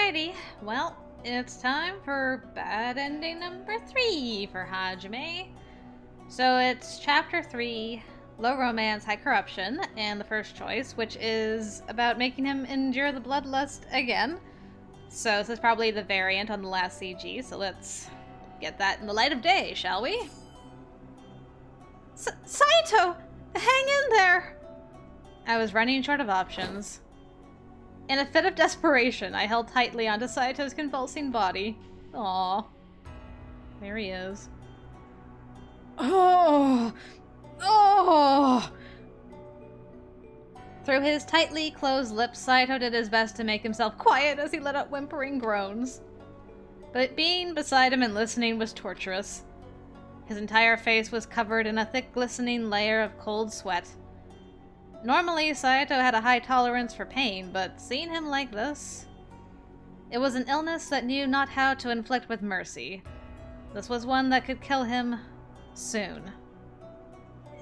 Alrighty, well, it's time for bad ending number 3 for Hajime. So it's chapter 3, low romance, high corruption, and the first choice, which is about making him endure the bloodlust again. So this is probably the variant on the last CG, so let's get that in the light of day, shall we? Saito! Hang in there! I was running short of options. In a fit of desperation, I held tightly onto Saito's convulsing body. Aww. There he is. Oh! Oh! Through his tightly closed lips, Saito did his best to make himself quiet as he let out whimpering groans. But being beside him and listening was torturous. His entire face was covered in a thick, glistening layer of cold sweat. Normally, Saito had a high tolerance for pain, but seeing him like this... It was an illness that knew not how to inflict with mercy. This was one that could kill him soon.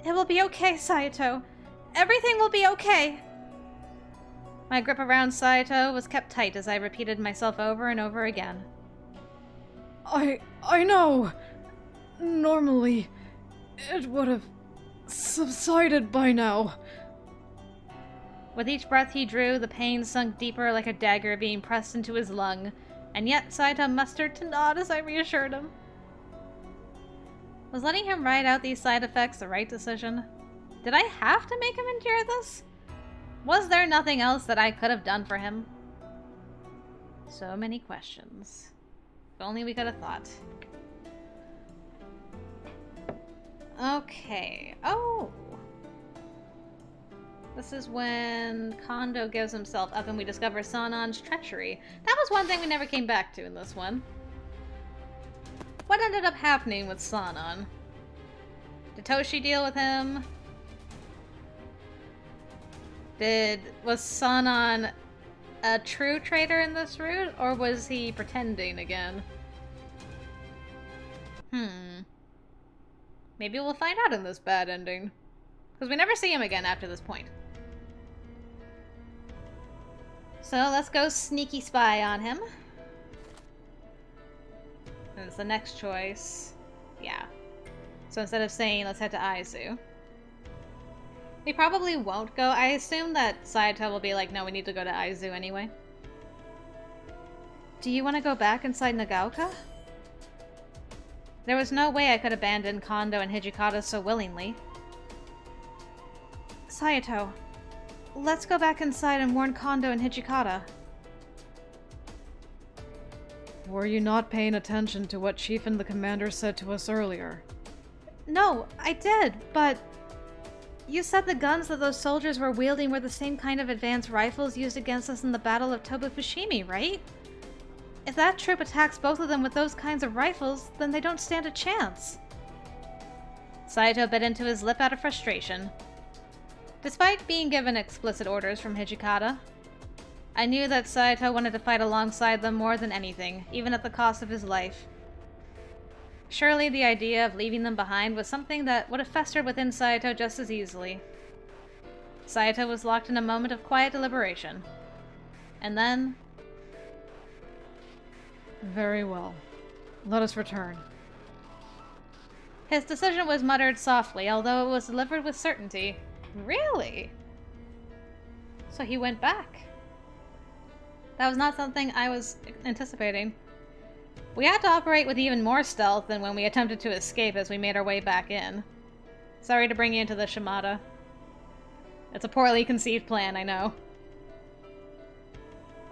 It will be okay, Saito. Everything will be okay. My grip around Saito was kept tight as I repeated myself over and over again. I know. Normally, it would have subsided by now. With each breath he drew, the pain sunk deeper like a dagger being pressed into his lung, and yet Saito mustered to nod as I reassured him. Was letting him ride out these side effects the right decision? Did I have to make him endure this? Was there nothing else that I could have done for him? So many questions. If only we could have thought. Okay. Oh! This is when Kondo gives himself up and we discover Sanan's treachery. That was one thing we never came back to in this one. What ended up happening with Sanan? Did Toshi deal with him? Was Sanan a true traitor in this route, or was he pretending again? Maybe we'll find out in this bad ending. Because we never see him again after this point. So let's go sneaky spy on him. And it's the next choice. Yeah. So instead of saying let's head to Aizu. We probably won't go. I assume that Saito will be like, no, we need to go to Aizu anyway. Do you want to go back inside Nagaoka? There was no way I could abandon Kondo and Hijikata so willingly. Saito, let's go back inside and warn Kondo and Hijikata. Were you not paying attention to what Chief and the Commander said to us earlier? No, I did, but... You said the guns that those soldiers were wielding were the same kind of advanced rifles used against us in the Battle of Tobufushimi, right? If that troop attacks both of them with those kinds of rifles, then they don't stand a chance. Saito bit into his lip out of frustration. Despite being given explicit orders from Hijikata, I knew that Saito wanted to fight alongside them more than anything, even at the cost of his life. Surely the idea of leaving them behind was something that would have festered within Saito just as easily. Saito was locked in a moment of quiet deliberation. And then... Very well. Let us return. His decision was muttered softly, although it was delivered with certainty. Really? So he went back. That was not something I was anticipating. We had to operate with even more stealth than when we attempted to escape as we made our way back in. Sorry to bring you into the Shimada. It's a poorly conceived plan, I know.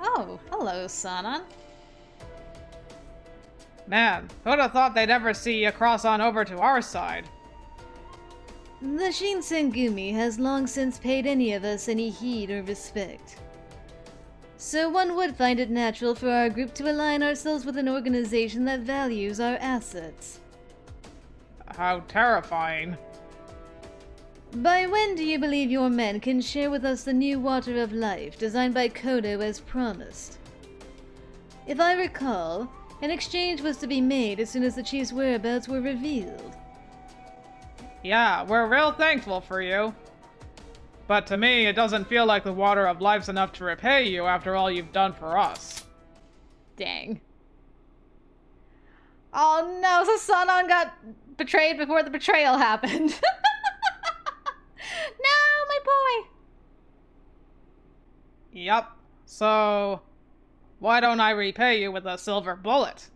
Oh, hello, Sanan. Man, who'd have thought they'd ever see you cross on over to our side? The Shinsengumi has long since paid any of us any heed or respect. So one would find it natural for our group to align ourselves with an organization that values our assets. How terrifying. By when do you believe your men can share with us the new Water of Life designed by Kodo as promised? If I recall, an exchange was to be made as soon as the chief's whereabouts were revealed. Yeah, we're real thankful for you. But to me, it doesn't feel like the Water of Life's enough to repay you after all you've done for us. Dang. Oh no, so Sanan got betrayed before the betrayal happened. No, my boy! Yup. So, why don't I repay you with a silver bullet?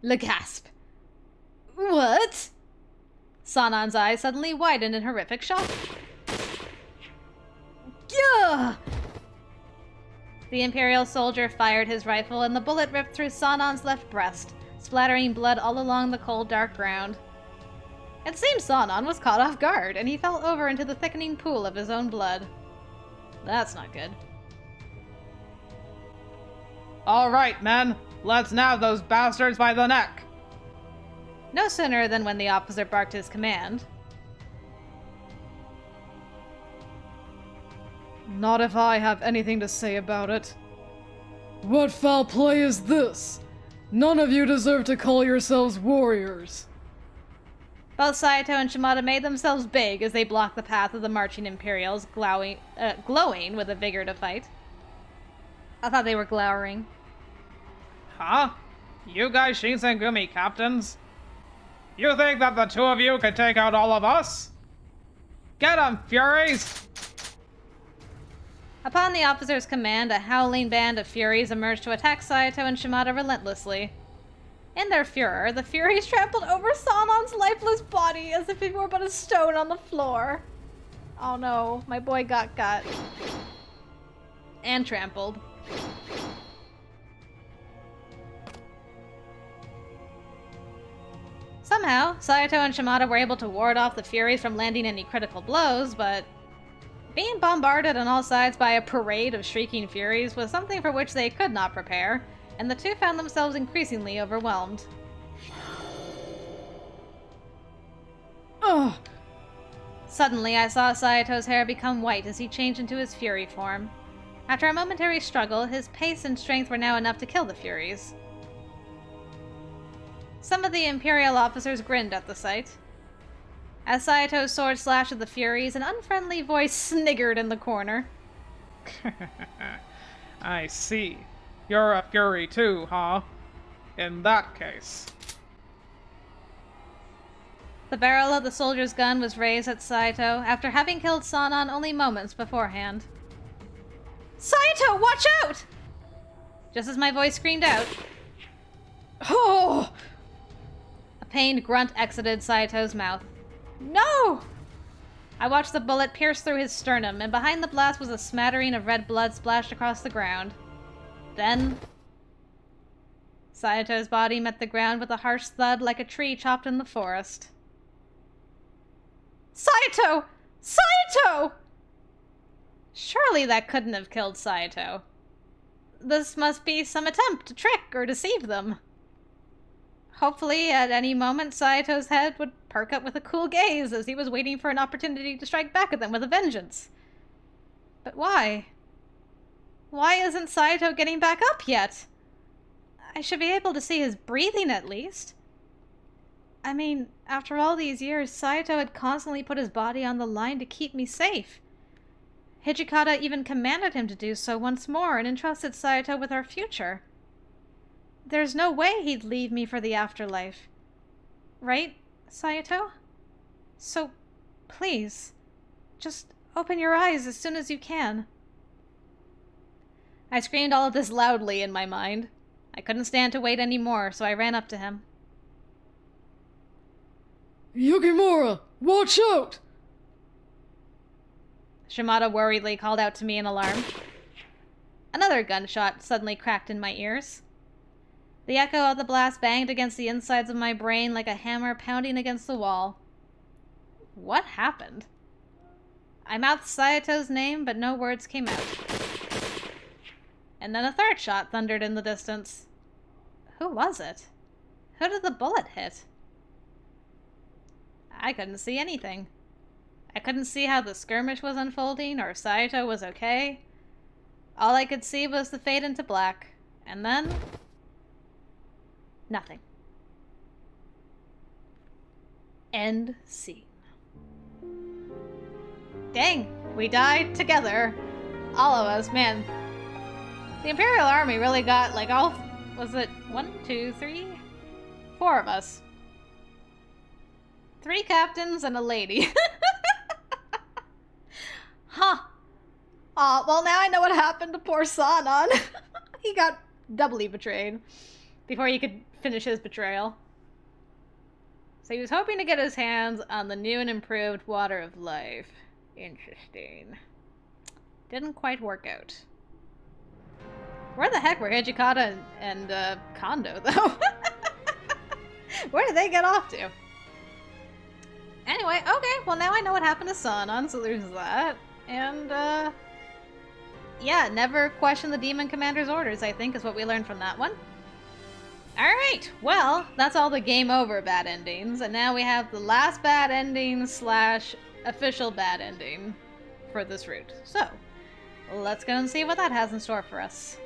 Le gasp. What? Sanan's eyes suddenly widened in horrific shock. Gah! The Imperial soldier fired his rifle, and the bullet ripped through Sanan's left breast, splattering blood all along the cold, dark ground. It seemed Sanan was caught off guard, and he fell over into the thickening pool of his own blood. That's not good. All right, men. Let's nab those bastards by the neck. No sooner than when the officer barked his command. Not if I have anything to say about it. What foul play is this? None of you deserve to call yourselves warriors. Both Saito and Shimada made themselves big as they blocked the path of the marching Imperials, glowing with a vigor to fight. I thought they were glowering. Huh? You guys Shinsengumi captains? You think that the two of you could take out all of us? Get 'em, Furies! Upon the officer's command, a howling band of Furies emerged to attack Saito and Shimada relentlessly. In their furor, the Furies trampled over Sanan's lifeless body as if he were but a stone on the floor. Oh no, my boy got. And trampled. Somehow, Saito and Shimada were able to ward off the Furies from landing any critical blows, but being bombarded on all sides by a parade of shrieking Furies was something for which they could not prepare, and the two found themselves increasingly overwhelmed. Ugh! Suddenly, I saw Saito's hair become white as he changed into his Fury form. After a momentary struggle, his pace and strength were now enough to kill the Furies. Some of the Imperial officers grinned at the sight. As Saito's sword slashed at the Furies, an unfriendly voice sniggered in the corner. I see. You're a Fury too, huh? In that case. The barrel of the soldier's gun was raised at Saito after having killed Sanan only moments beforehand. Saito, watch out! Just as my voice screamed out. Oh! A pained grunt exited Saito's mouth. No! I watched the bullet pierce through his sternum, and behind the blast was a smattering of red blood splashed across the ground. Then, Saito's body met the ground with a harsh thud like a tree chopped in the forest. Saito! Saito! Surely that couldn't have killed Saito. This must be some attempt to trick or deceive them. Hopefully, at any moment, Saito's head would perk up with a cool gaze as he was waiting for an opportunity to strike back at them with a vengeance. But why? Why isn't Saito getting back up yet? I should be able to see his breathing at least. I mean, after all these years, Saito had constantly put his body on the line to keep me safe. Hijikata even commanded him to do so once more and entrusted Saito with our future. There's no way he'd leave me for the afterlife. Right, Saito? So, please, just open your eyes as soon as you can. I screamed all of this loudly in my mind. I couldn't stand to wait any more, so I ran up to him. Yukimura, watch out! Shimada worriedly called out to me in alarm. Another gunshot suddenly cracked in my ears. The echo of the blast banged against the insides of my brain like a hammer pounding against the wall. What happened? I mouthed Saito's name, but no words came out. And then a third shot thundered in the distance. Who was it? Who did the bullet hit? I couldn't see anything. I couldn't see how the skirmish was unfolding or if Saito was okay. All I could see was the fade into black. And then... nothing. End scene. Dang, we died together. All of us, man. The Imperial Army really got, like, all... Was it 1, 2, 3? 4 of us. 3 captains and a lady. Huh. Aw, well now I know what happened to poor Sanan. He got doubly betrayed before he could finish his betrayal. So he was hoping to get his hands on the new and improved Water of Life. Interesting. Didn't quite work out. Where the heck were Hijikata and Kondo, though? Where did they get off to? Anyway, okay, well now I know what happened to Sanan, so there's that. And, yeah, never question the Demon Commander's orders, I think, is what we learned from that one. Alright, well, that's all the game over bad endings, and now we have the last bad ending / official bad ending for this route. So, let's go and see what that has in store for us.